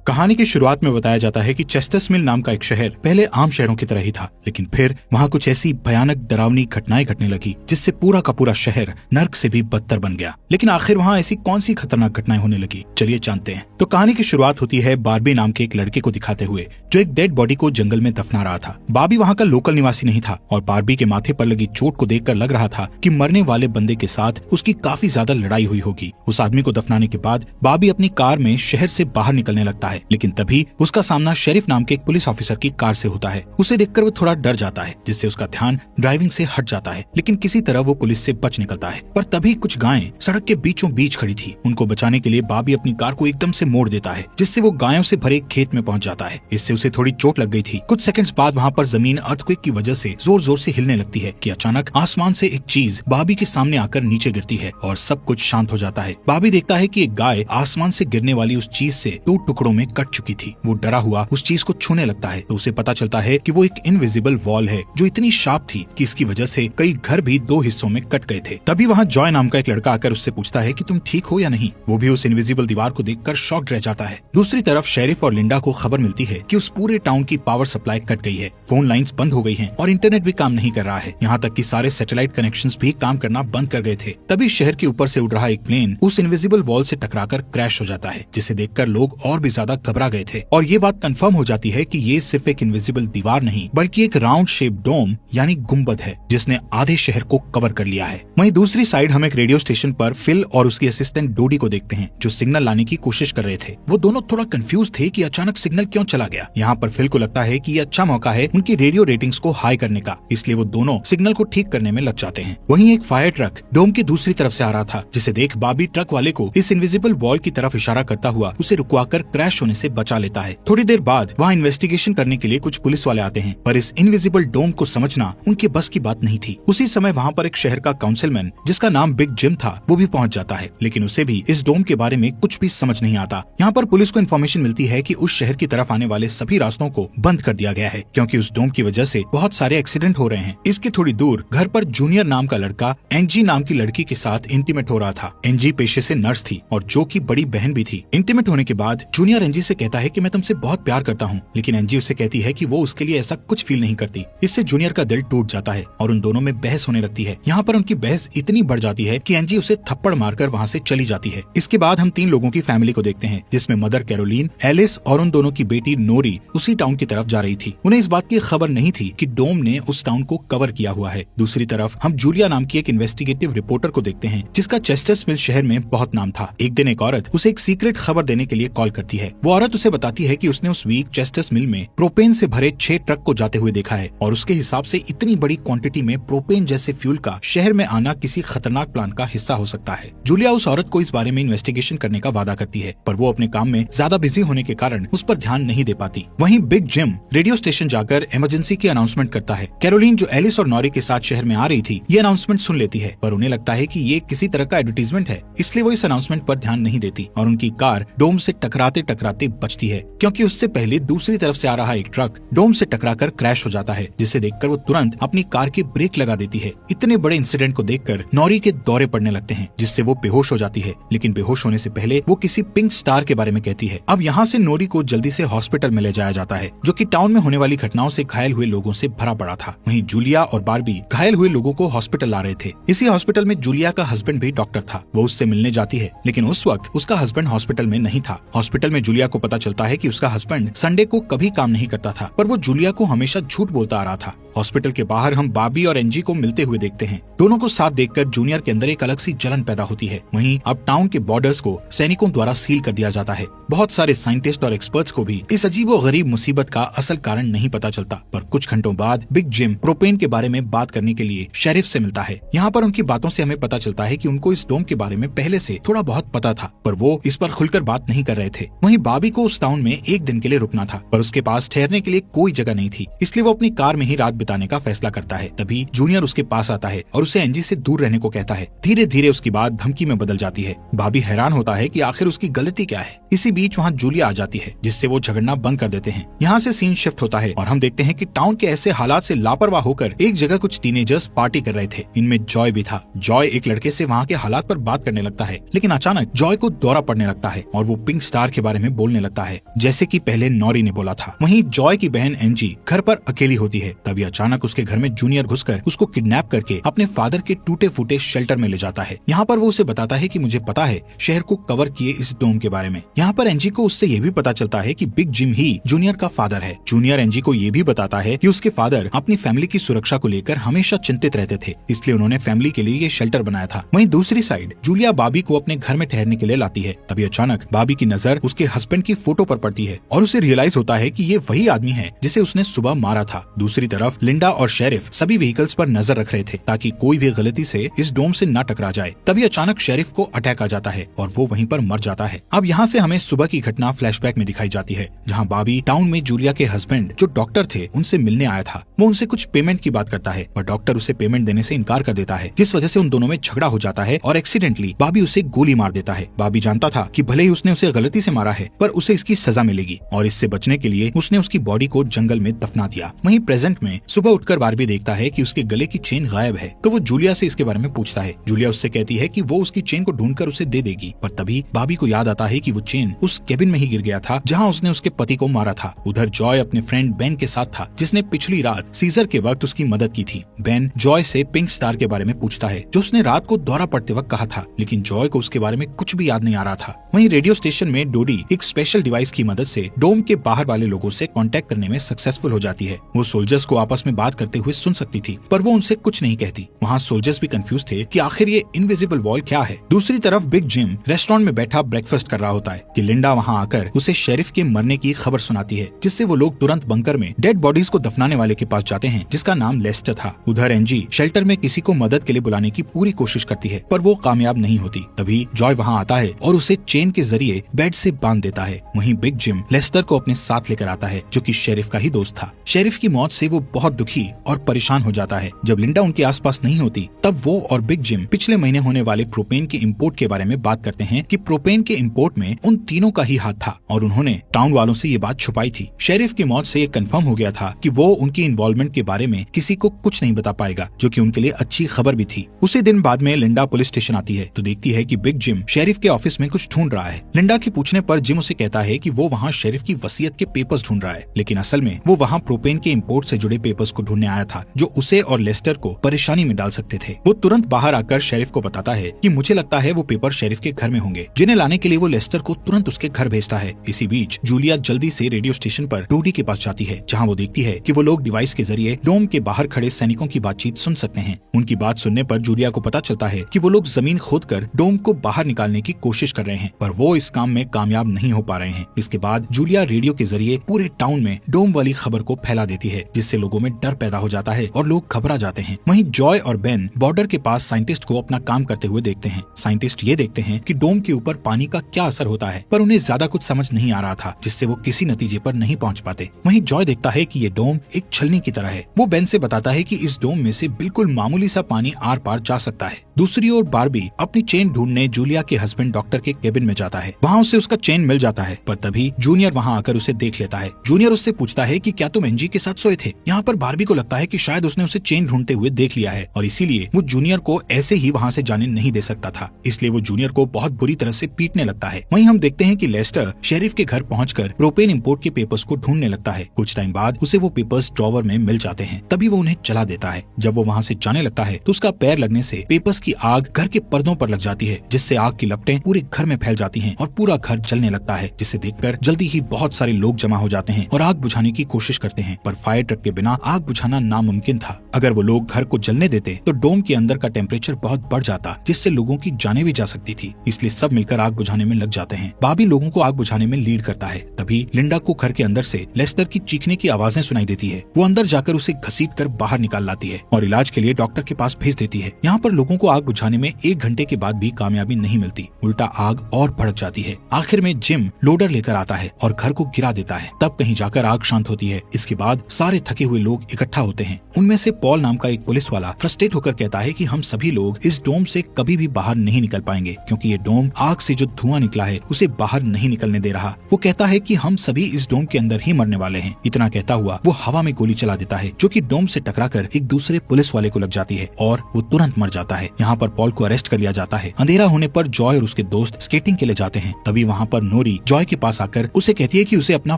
कहानी की शुरुआत में बताया जाता है कि चेस्टर्स मिल नाम का एक शहर पहले आम शहरों की तरह ही था, लेकिन फिर वहाँ कुछ ऐसी भयानक डरावनी घटनाएं घटने लगी जिससे पूरा का पूरा शहर नर्क से भी बदतर बन गया। लेकिन आखिर वहाँ ऐसी कौन सी खतरनाक घटनाएं होने लगी, चलिए जानते हैं। तो कहानी की शुरुआत होती है बार्बी नाम के एक लड़के को दिखाते हुए जो एक डेड बॉडी को जंगल में दफना रहा था। बार्बी वहाँ का लोकल निवासी नहीं था और बार्बी के माथे पर लगी चोट को देखकर लग रहा था कि मरने वाले बंदे के साथ उसकी काफी ज्यादा लड़ाई हुई होगी। उस आदमी को दफनाने के बाद बार्बी अपनी कार में शहर से बाहर निकलने लगता है, लेकिन तभी उसका सामना शेरिफ नाम के एक पुलिस ऑफिसर की कार से होता है। उसे देखकर वो थोड़ा डर जाता है, जिससे उसका ध्यान ड्राइविंग से हट जाता है, लेकिन किसी तरह वो पुलिस से बच निकलता है। पर तभी कुछ गायें सड़क के बीचों बीच खड़ी थी। उनको बचाने के लिए बार्बी अपनी कार को एकदम से मोड़ देता है, जिससे वो गायों से भरे खेत में पहुंच जाता है। इससे उसे थोड़ी चोट लग गई थी। कुछ सेकंड्स बाद वहाँ पर जमीन अर्थक्वेक की वजह से जोर जोर से हिलने लगती है कि अचानक आसमान से एक चीज बार्बी के सामने आकर नीचे गिरती है और सब कुछ शांत हो जाता है। बार्बी देखता है कि एक गाय आसमान से गिरने वाली उस चीज से 2 टुकड़ों में कट चुकी थी। वो डरा हुआ उस चीज को छूने लगता है तो उसे पता चलता है कि वो एक इनविजिबल वॉल है जो इतनी शार्प थी कि इसकी वजह से कई घर भी 2 हिस्सों में कट गए थे। तभी वहाँ जॉय नाम का एक लड़का आकर उससे पूछता है कि तुम ठीक हो या नहीं। वो भी उस इनविजिबल दीवार को देखकर शॉक्ड रह जाता है। दूसरी तरफ शेरिफ और लिंडा को खबर मिलती है कि उस पूरे टाउन की पावर सप्लाई कट गई है, फोन लाइंस बंद हो गई हैं और इंटरनेट भी काम नहीं कर रहा है। यहाँ तक कि सारे सैटेलाइट कनेक्शंस भी काम करना बंद कर गए थे। तभी शहर के ऊपर से उड़ रहा एक प्लेन उस इनविजिबल वॉल से टकराकर क्रैश हो जाता है, जिसे देखकर लोग और भी ज्यादा घबरा गए थे और ये बात कंफर्म हो जाती है कि ये सिर्फ एक इनविजिबल दीवार नहीं बल्कि एक राउंड शेप डोम यानी गुंबद है जिसने आधे शहर को कवर कर लिया है। वहीं दूसरी साइड हम एक रेडियो स्टेशन पर फिल और उसकी असिस्टेंट डोडी को देखते हैं जो सिग्नल लाने की कोशिश कर रहे थे। वो दोनों थोड़ा कंफ्यूज थे कि अचानक सिग्नल क्यों चला गया। यहाँ पर फिल को लगता है कि ये अच्छा मौका है उनकी रेडियो रेटिंग्स को हाई करने का, इसलिए वो दोनों सिग्नल को ठीक करने में लग जाते हैं। वहीं एक फायर ट्रक डोम की दूसरी तरफ से आ रहा था, जिसे देख बार्बी ट्रक वाले को इस इनविजिबल वॉल की तरफ इशारा करता हुआ उसे रुकवाकर क्रैश होने से बचा लेता है। थोड़ी देर बाद वहाँ इन्वेस्टिगेशन करने के लिए कुछ पुलिस वाले आते हैं, पर इस इनविजिबल डोम को समझना उनके बस की बात नहीं थी। उसी समय वहाँ पर एक शहर का काउंसिलमैन जिसका नाम बिग जिम था वो भी पहुँच जाता है, लेकिन उसे भी इस डोम के बारे में कुछ भी समझ नहीं आता। यहाँ पर पुलिस को इन्फॉर्मेशन मिलती है कि उस शहर की तरफ आने वाले सभी रास्तों को बंद कर दिया गया है क्योंकि उस डोम की वजह से बहुत सारे एक्सीडेंट हो रहे हैं। इसके थोड़ी दूर घर पर जूनियर नाम का लड़का एंजी नाम की लड़की के साथ इंटीमेट हो रहा था। एंजी पेशे से नर्स थी और जो की बड़ी बहन भी थी। इंटीमेट होने के बाद जूनियर एंजी से कहता है कि मैं तुमसे बहुत प्यार करता हूँ, लेकिन एंजी उसे कहती है कि वो उसके लिए ऐसा कुछ फील नहीं करती। इससे जूनियर का दिल टूट जाता है और उन दोनों में बहस होने लगती है। यहाँ पर उनकी बहस इतनी बढ़ जाती है कि एंजी उसे थप्पड़ मारकर वहाँ से चली जाती है। इसके बाद हम 3 लोगों की फैमिली को देखते हैं, जिसमें मदर कैरोलीन, एलिस और उन दोनों की बेटी नोरी उसी टाउन की तरफ जा रही थी। उन्हें इस बात की खबर नहीं थी कि डोम ने उस टाउन को कवर किया हुआ है। दूसरी तरफ हम जूलिया नाम की एक इन्वेस्टिगेटिव रिपोर्टर को देखते हैं जिसका चेस्टर्स मिल शहर में बहुत नाम था। एक दिन एक औरत उसे एक सीक्रेट खबर देने के लिए कॉल करती है। वो औरत उसे बताती है कि उसने उस वीक चेस्टर्स मिल में प्रोपेन से भरे 6 ट्रक को जाते हुए देखा है और उसके हिसाब से इतनी बड़ी क्वांटिटी में प्रोपेन जैसे फ्यूल का शहर में आना किसी खतरनाक प्लान का हिस्सा हो सकता है। जूलिया उस औरत को इस बारे में इन्वेस्टिगेशन करने का वादा करती है, पर वो अपने काम में ज्यादा बिजी होने के कारण उस पर ध्यान नहीं दे पाती। वहीं बिग जिम रेडियो स्टेशन जाकर इमरजेंसी की अनाउंसमेंट करता है। कैरोलीन जो एलिस और नॉरी के साथ शहर में आ रही थी ये अनाउंसमेंट सुन लेती है, पर उन्हें लगता है कि ये किसी तरह का एडवर्टीजमेंट है, इसलिए वो इस अनाउंसमेंट पर ध्यान नहीं देती और उनकी कार डोम से टकराते टकराते बचती है, क्योंकि उससे पहले दूसरी तरफ से आ रहा एक ट्रक डोम से टकराकर क्रैश हो जाता है, जिसे देखकर वो तुरंत अपनी कार की ब्रेक लगा देती है। इतने बड़े इंसिडेंट को देखकर नॉरी के दौरे पड़ने लगते हैं, जिससे वो बेहोश हो जाती है, लेकिन बेहोश होने से पहले वो किसी पिंक स्टार के बारे में कहती है। अब यहाँ से नोरी को जल्दी से हॉस्पिटल में ले जाया जाता है, जो कि टाउन में होने वाली घटनाओं से घायल हुए लोगों से भरा पड़ा था। वहीं जूलिया और बार्बी घायल हुए लोगों को हॉस्पिटल ला रहे थे। इसी हॉस्पिटल में जूलिया का हस्बैंड भी डॉक्टर था। वो उससे मिलने जाती है, लेकिन उस वक्त उसका हस्बैंड हॉस्पिटल में नहीं था। हॉस्पिटल में जूलिया को पता चलता है कि उसका हस्बैंड संडे को कभी काम नहीं करता था, पर वो जूलिया को हमेशा झूठ बोलता आ रहा था। हॉस्पिटल के बाहर हम बार्बी और एंजी को मिलते हुए देखते हैं। दोनों को साथ देखकर जूनियर के अंदर एक अलग सी जलन पैदा होती है। वहीं अब टाउन के बॉर्डर्स को सैनिकों द्वारा सील कर दिया जाता है। बहुत सारे साइंटिस्ट और एक्सपर्ट्स को भी इस अजीबोगरीब मुसीबत का असल कारण नहीं पता चलता, पर कुछ घंटों बाद बिग जिम प्रोपेन के बारे में बात करने के लिए शेरिफ से मिलता है। यहाँ पर उनकी बातों से हमें पता चलता है कि उनको इस डोम के बारे में पहले से थोड़ा बहुत पता था, पर वो इस पर खुलकर बात नहीं कर रहे थे। वहीं बार्बी को उस टाउन में एक दिन के लिए रुकना था, पर उसके पास ठहरने के लिए कोई जगह नहीं थी, इसलिए वो अपनी कार में ही रात बिताने का फैसला करता है। तभी जूनियर उसके पास आता है और उसे एंजी से दूर रहने को कहता है। धीरे धीरे उसकी बात धमकी में बदल जाती है। भाभी हैरान होता है कि आखिर उसकी गलती क्या है। इसी बीच वहाँ जूलिया आ जाती है, जिससे वो झगड़ना बंद कर देते हैं। यहाँ से सीन शिफ्ट होता है और हम देखते हैं कि टाउन के ऐसे हालात से लापरवाह होकर एक जगह कुछ टीनेजर्स पार्टी कर रहे थे। इनमें जॉय भी था। जॉय एक लड़के से वहाँ के हालात पर बात करने लगता है, लेकिन अचानक जॉय को दौरा पड़ने लगता है और वो पिंक स्टार के बारे में बोलने लगता है, जैसे कि पहले नॉरी ने बोला था। वहीं जॉय की बहन एंजी घर पर अकेली होती है। तभी अचानक उसके घर में जूनियर घुसकर उसको किडनैप करके अपने फादर के टूटे फूटे शेल्टर में ले जाता है। यहाँ पर वो उसे बताता है कि मुझे पता है शहर को कवर किए इस डोम के बारे में। यहाँ पर एंजी को उससे ये भी पता चलता है कि बिग जिम ही जूनियर का फादर है। जूनियर एंजी को ये भी बताता है कि उसके फादर अपनी फैमिली की सुरक्षा को लेकर हमेशा चिंतित रहते थे, इसलिए उन्होंने फैमिली के लिए ये शेल्टर बनाया था। वहीं दूसरी साइड जूलिया बाबी को अपने घर में ठहरने के लिए लाती है। तभी अचानक बाबी की नजर उसके हस्बैंड की फोटो पर पड़ती है और उसे रियलाइज होता है कि ये वही आदमी है जिसे उसने सुबह मारा था। दूसरी तरफ लिंडा और शेरिफ सभी व्हीकल्स पर नजर रख रहे थे ताकि कोई भी गलती से इस डोम से न टकरा जाए। तभी अचानक शेरिफ को अटैक आ जाता है और वो वहीं पर मर जाता है। अब यहाँ से हमें सुबह की घटना फ्लैशबैक में दिखाई जाती है, जहाँ बाबी टाउन में जूलिया के हस्बैंड जो डॉक्टर थे उनसे मिलने आया था। वो उनसे कुछ पेमेंट की बात करता है पर डॉक्टर उसे पेमेंट देने से इनकार कर देता है, जिस वजह से उन दोनों में झगड़ा हो जाता है और एक्सीडेंटली बाबी उसे गोली मार देता है। बाबी जानता था कि भले ही उसने उसे गलती से मारा है पर उसे इसकी सजा मिलेगी और इससे बचने के लिए उसने उसकी बॉडी को जंगल में दफना दिया। वहीं प्रेजेंट में सुबह उठकर बारबी देखता है कि उसके गले की चेन गायब है, तो वो जूलिया से इसके बारे में पूछता है। जूलिया उससे कहती है कि वो उसकी चेन को ढूंढकर उसे दे देगी, पर तभी बाबी को याद आता है कि वो चेन उस केबिन में ही गिर गया था जहाँ उसने उसके पति को मारा था। उधर जॉय अपने फ्रेंड बेन के साथ था, जिसने पिछली रात सीजर के वक्त उसकी मदद की थी। बेन जॉय से पिंक स्टार के बारे में पूछता है जो उसने रात को दौरा पड़ते वक्त कहा था, लेकिन जॉय को उसके बारे में कुछ भी याद नहीं आ रहा था। वहीं रेडियो स्टेशन में डोडी एक स्पेशल डिवाइस की मदद से डोम के बाहर वाले लोगों से कांटेक्ट करने में सक्सेसफुल हो जाती है। वो सोल्जर्स को आपस में बात करते हुए सुन सकती थी, पर वो उनसे कुछ नहीं कहती। वहाँ सोल्जर्स भी कंफ्यूज थे कि आखिर ये इनविजिबल वॉल क्या है। दूसरी तरफ बिग जिम रेस्टोरेंट में बैठा ब्रेकफास्ट कर रहा होता है कि लिंडा वहाँ आकर उसे शेरिफ के मरने की खबर सुनाती है, जिससे वो लोग तुरंत बंकर में डेड बॉडीज को दफनाने वाले के पास जाते हैं, जिसका नाम लेस्टर था। उधर एंजी शेल्टर में किसी को मदद के लिए बुलाने की पूरी कोशिश करती है, पर वो कामयाब नहीं होती। तभी जॉय वहाँ आता है और उसे चेन के जरिए बेड से बांध देता है। वहीं बिग जिम लेस्टर को अपने साथ लेकर आता है, जो कि शेरिफ का ही दोस्त था। शेरिफ की मौत से वो बहुत दुखी और परेशान हो जाता है। जब लिंडा उनके आसपास नहीं होती, तब वो और बिग जिम पिछले महीने होने वाले प्रोपेन के इंपोर्ट के बारे में बात करते हैं कि प्रोपेन के इंपोर्ट में उन तीनों का ही हाथ था और उन्होंने टाउन वालों से ये बात छुपाई थी। शेरिफ की मौत से ये कंफर्म हो गया था कि वो उनकी इन्वॉल्वमेंट के बारे में किसी को कुछ नहीं बता पाएगा, जो कि उनके लिए अच्छी खबर भी थी। उसी दिन बाद में लिंडा पुलिस स्टेशन आती है तो देखती है कि बिग जिम शेरिफ के ऑफिस में कुछ ढूंढ रहा है। लिंडा के पूछने पर जिम उसे कहता है कि वो वहाँ शेरिफ की वसीयत के पेपर्स ढूंढ रहा है, लेकिन असल में वो वहाँ प्रोपेन के इंपोर्ट से जुड़े पेपर्स को ढूंढने आया था, जो उसे और लेस्टर को परेशानी में डाल सकते थे। वो तुरंत बाहर आकर शेरिफ को बताता है कि मुझे लगता है वो पेपर शेरिफ के घर में होंगे, जिन्हें लाने के लिए वो लेस्टर को तुरंत उसके घर भेजता है। इसी बीच जूलिया जल्दी से रेडियो स्टेशन पर डोडी के पास जाती है, जहाँ वो देखती है कि वो लोग डिवाइस के जरिए डोम के बाहर खड़े सैनिकों की बातचीत सुन सकते हैं। उनकी बात सुनने पर जूलिया को पता चलता है कि वो लोग जमीन खोदकर डोम को बाहर निकालने की कोशिश कर रहे हैं, पर वो इस काम में कामयाब नहीं हो पा रहे हैं। इसके बाद जूलिया रेडियो के जरिए पूरे टाउन में डोम वाली खबर को फैला देती है, जिससे लोगों में डर पैदा हो जाता है और लोग घबरा जाते हैं। वहीं जॉय और बेन बॉर्डर के पास साइंटिस्ट को अपना काम करते हुए देखते हैं। साइंटिस्ट ये देखते हैं कि डोम के ऊपर पानी का क्या असर होता है, पर उन्हें ज्यादा कुछ समझ नहीं आ रहा था, जिससे वो किसी नतीजे पर नहीं पहुंच पाते। वहीं जॉय देखता है कि ये डोम एक छलनी की तरह है। वो बेन से बताता है कि इस डोम में से बिल्कुल मामूली सा पानी आर पार जा सकता है। दूसरी ओर बारबी अपनी चेन ढूंढने जूलिया के हस्बैंड डॉक्टर के केबिन में जाता है। वहाँ उसे उसका चेन मिल जाता है, पर तभी जूनियर वहाँ आकर उसे देख लेता है। जूनियर उससे पूछता है कि क्या तुम एंजी के साथ सोए थे। यहाँ पर बारबी को लगता है कि शायद उसने उसे चेन ढूंढते हुए देख लिया है और इसीलिए वो जूनियर को ऐसे ही वहाँ से जाने नहीं दे सकता था, इसलिए वो जूनियर को बहुत बुरी तरह से पीटने लगता है। वहीं हम देखते हैं कि लेस्टर शेरिफ के घर पहुंचकर प्रोपेन इंपोर्ट के पेपर्स को ढूंढने लगता है। कुछ टाइम बाद उसे वो पेपर्स ड्रॉवर में मिल जाते हैं, तभी वो उन्हें जला देता है। जब वो वहाँ से जाने लगता है तो उसका पैर लगने से पेपर्स की आग घर के पर्दों पर लग जाती है, जिससे आग की लपटें पूरे घर में फैल जाती हैं और पूरा घर जलने लगता है, जिसे देखकर जल्दी ही बहुत सारे लोग जमा हो जाते हैं और आग बुझाने की कोशिश करते हैं, पर फायर ट्रक के बिना आग बुझाना नामुमकिन था। अगर वो लोग घर को जलने देते तो डोम के अंदर का टेम्परेचर बहुत बढ़ जाता, जिससे लोगों की जानें भी जा सकती थी, इसलिए सब मिलकर आग बुझाने में लग जाते हैं। बाबी लोगों को आग बुझाने में लीड करता है। तभी लिंडा को घर के अंदर से लेस्टर की चीखने की आवाजें सुनाई देती है। वो अंदर जाकर उसे घसीटकर बाहर निकाल लाती है और इलाज के लिए डॉक्टर के पास भेज देती है। यहाँ पर लोगों को आग बुझाने में 1 घंटे के बाद भी कामयाबी नहीं मिलती, उल्टा आग और भड़क जाती है। आखिर में जिम लोडर लेकर आता है और घर को गिरा देता है। तब कहीं जाकर आग शांत होती है। इसके बाद सारे थके हुए लोग इकट्ठा होते हैं। उनमें से पॉल नाम का एक पुलिस वाला फ्रस्ट्रेट होकर कहता है कि हम सभी लोग इस डोम से कभी भी बाहर नहीं निकल पाएंगे, क्योंकि ये डोम आग से जो धुआं निकला है उसे बाहर नहीं निकलने दे रहा। वो कहता है कि हम सभी इस डोम के अंदर ही मरने वाले हैं। इतना कहता हुआ वो हवा में गोली चला देता है, जो कि डोम से टकराकर एक दूसरे पुलिस वाले को लग जाती है और वो तुरंत मर जाता है। यहाँ पर पॉल को अरेस्ट कर लिया जाता है। अंधेरा होने पर जॉय और उसके दोस्त स्केटिंग के लिए जाते हैं। तभी वहाँ पर नोरी जॉय के पास आकर उसे कहती है कि उसे अपना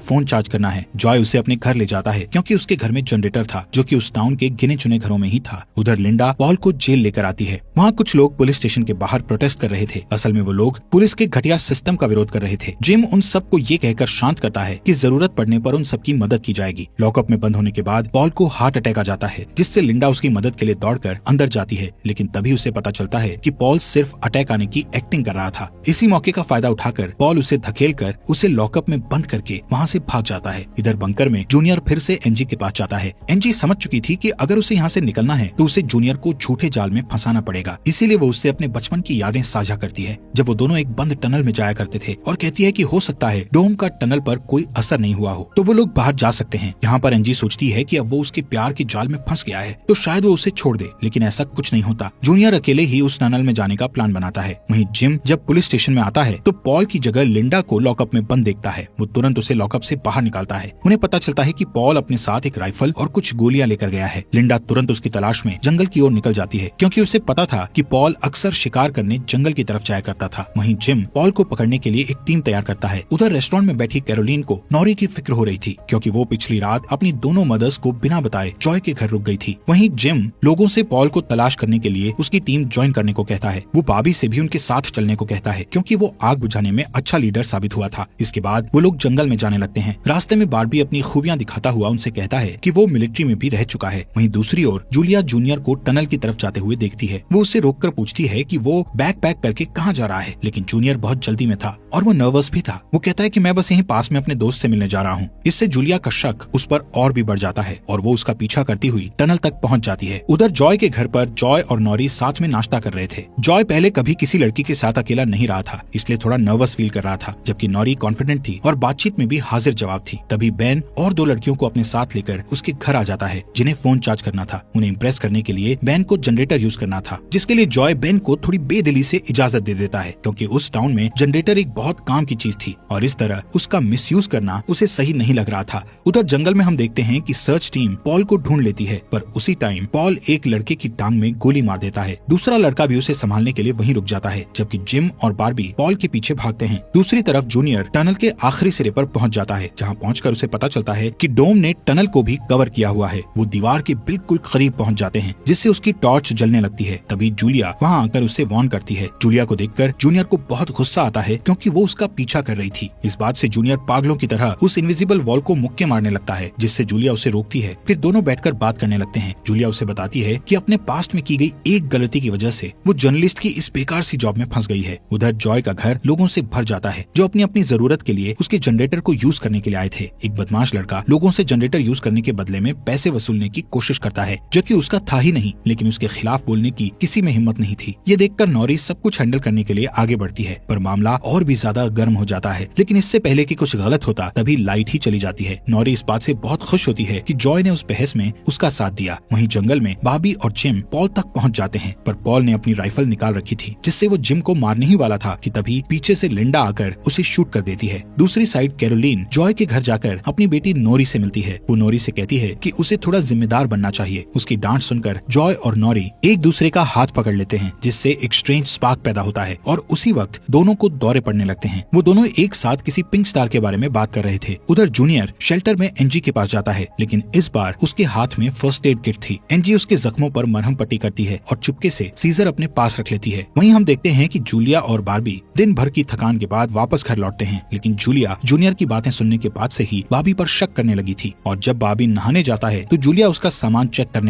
फोन चार्ज करना है। जॉय उसे अपने घर ले जाता है, क्योंकि उसके घर में जनरेटर था, जो कि उस टाउन के गिने चुने घरों में ही था। उधर लिंडा पॉल को जेल लेकर आती है। वहाँ कुछ लोग पुलिस स्टेशन के बाहर प्रोटेस्ट कर रहे थे। असल में वो लोग पुलिस के घटिया सिस्टम का विरोध कर रहे थे। जिम उन सबको ये कहकर शांत करता है कि जरूरत पड़ने पर उन सबकी मदद की जाएगी। लॉकअप में बंद होने के बाद पॉल को हार्ट अटैक आ जाता है, जिससे लिंडा उसकी मदद के लिए दौड़कर अंदर जाती है। लेकिन तभी उसे पता चलता है कि पॉल सिर्फ अटैक आने की एक्टिंग कर रहा था। इसी मौके का फायदा उठाकर पॉल उसे धकेलकर उसे लॉकअप में बंद करके वहाँ से भाग जाता है। इधर बंकर में जूनियर फिर से एनजी के पास जाता है। एनजी समझ चुकी थी कि अगर उसे यहाँ से निकलना है तो उसे जूनियर को झूठे जाल में फंसाना पड़ेगा। इसीलिए वो उससे अपने बचपन की यादें साझा करती है, जब वो दोनों एक बंद टनल में जाया करते थे, और कहती है कि हो सकता है डोम का टनल पर कोई असर नहीं हुआ हो, तो वो लोग बाहर जा सकते हैं। यहाँ पर एनजी सोचती है कि अब वो उसके प्यार के जाल में फंस गया है, तो शायद वो उसे छोड़ दे, लेकिन ऐसा कुछ नहीं होता। जूनियर अकेले ही उस टनल में जाने का प्लान बनाता है। वहीं जिम जब पुलिस स्टेशन में आता है तो पॉल की जगह लिंडा को लॉकअप में बंद देखता है। वो तुरंत उसे लॉकअप से बाहर निकालता है। उन्हें पता चलता है कि पॉल अपने साथ एक राइफल और कुछ गोलियां लेकर गया है। लिंडा तुरंत उसकी तलाश में जंगल की ओर निकल जाती है, क्योंकि उसे पता था कि पॉल अक्सर शिकार करने जंगल की तरफ जाया करता था। वहीं जिम पॉल को पकड़ने के लिए एक टीम तैयार करता है। उधर रेस्टोरेंट में बैठी कैरोलीन को नॉरी की फिक्र हो रही थी, क्योंकि वो पिछली रात अपनी दोनों मदर्स को बिना बताए जॉय के घर रुक गई थी। वहीं जिम लोगों से पॉल को तलाश करने के लिए उसकी टीम ज्वाइन करने को कहता है। वो बाबी से भी उनके साथ चलने को कहता है, क्योंकि वो आग बुझाने में अच्छा लीडर साबित हुआ था। इसके बाद वो लोग जंगल में जाने लगते हैं। रास्ते में बार्बी अपनी खूबियां दिखाता हुआ उनसे कहता है कि वो मिलिट्री में भी रह चुका है। वहीं दूसरी ओर जूलिया जूनियर को टनल की तरफ जाते हुए देखती है। वो उसे रोककर पूछती है कि वो बैग पैक करके कहाँ जा रहा है, लेकिन जूनियर बहुत जल्दी में था और वो नर्वस भी था। वो कहता है कि मैं बस यहीं पास में अपने दोस्त से मिलने जा रहा हूँ। इससे जूलिया का शक उस पर और भी बढ़ जाता है और वो उसका पीछा करती हुई टनल तक पहुँच जाती है। उधर जॉय के घर पर जॉय और नॉरी साथ में नाश्ता कर रहे थे। जॉय पहले कभी किसी लड़की के साथ अकेला नहीं रहा था, इसलिए थोड़ा नर्वस फील कर रहा था, जबकि नॉरी कॉन्फिडेंट थी और बातचीत में भी हाजिर जवाब थी। तभी बेन और दो लड़कियों को अपने साथ लेकर उसके घर आ जाता है, जिन्हें फोन चार्ज करना था। उन्हें इम्प्रेस करने के लिए बेन को जनरेटर यूज करना था, जिसके लिए जॉय बेन को थोड़ी बेदिली से इजाजत दे देता है, क्योंकि उस टाउन में जनरेटर एक बहुत काम की चीज थी और इस तरह उसका मिसयूज करना उसे सही नहीं लग रहा था। उधर जंगल में हम देखते हैं कि सर्च टीम पॉल को ढूंढ लेती है, पर उसी टाइम पॉल एक लड़के की टांग में गोली मार देता है। दूसरा लड़का भी उसे संभालने के लिए वहीं रुक जाता है, जबकि जिम और बार्बी पॉल के पीछे भागते हैं। दूसरी तरफ जूनियर टनल के आखिरी सिरे पर पहुंच जाता है, जहां पहुंचकर उसे पता चलता है कि डोम ने टनल को भी कवर किया हुआ है। वो दीवार के बिल्कुल करीब पहुंच जाते हैं, जिससे उसकी टॉर्च जलने लगती है। तभी जूलिया वहां आकर उसे वार्न करती है। जूलिया को देखकर जूनियर को बहुत गुस्सा आता है, क्योंकि वो उसका पीछा कर रही थी। इस बात से जूनियर पागलों की तरह उस इनविजिबल वॉल को मुक्के मारने लगता है, जिससे जूलिया उसे रोकती है। फिर दोनों बैठकर बात करने लगते हैं। जूलिया उसे बताती है कि अपने पास्ट में की गई एक गलती की वजह से वो जर्नलिस्ट की इस बेकार सी जॉब में फंस गई है। उधर जॉय का घर लोगों से भर जाता है, जो अपनी अपनी जरूरत के लिए उसके जनरेटर को यूज करने के लिए आए थे। एक बदमाश लड़का लोगों से जनरेटर यूज करने के बदले में पैसे वसूलने की कोशिश करता है, जो कि उसका था ही नहीं, लेकिन उसके खिलाफ बोलने की किसी में हिम्मत नहीं थी। ये देखकर नॉरी सब कुछ हैंडल करने के लिए आगे बढ़ती है, पर मामला और भी ज्यादा गर्म हो जाता है। लेकिन इससे पहले कि कुछ गलत होता तभी लाइट ही चली जाती है। नॉरी इस बात से बहुत खुश होती है कि जॉय ने उस बहस में उसका साथ दिया। वहीं जंगल में बाबी और जिम पॉल तक पहुंच जाते हैं, पर पॉल ने अपनी राइफल निकाल रखी थी, जिससे वो जिम को मारने ही वाला था कि तभी पीछे से लिंडा आकर उसे शूट कर देती है। दूसरी साइड कैरोलीन जॉय के घर जाकर अपनी बेटी नोरी से मिलती है। वो नोरी से कहती है कि उसे थोड़ा जिम्मेदार बनना चाहिए। उसकी डांट सुनकर जॉय और नोरी एक दूसरे का हाथ पकड़ लेते हैं, जिससे एक स्ट्रेंज स्पार्क पैदा होता है और उसी वक्त दोनों को दौरे पड़ने लगते हैं। वो दोनों एक साथ किसी पिंक स्टार के बारे में बात कर रहे थे। उधर जूनियर शेल्टर में एनजी के पास जाता है, लेकिन इस बार उसके हाथ में फर्स्ट एड किट थी। एनजी उसके जख्मों पर मरहम पट्टी करती है और चुपके से सीजर अपने पास रख लेती है। वहीं हम देखते हैं कि जूलिया और बार्बी दिन भर की थकान के बाद वापस घर लौटते हैं, लेकिन जूलिया जूनियर की बातें सुनने के बाद से ही बार्बी पर शक करने लगी थी और जब बार्बी नहाने जाता है तो जूलिया उसका सामान चेक करने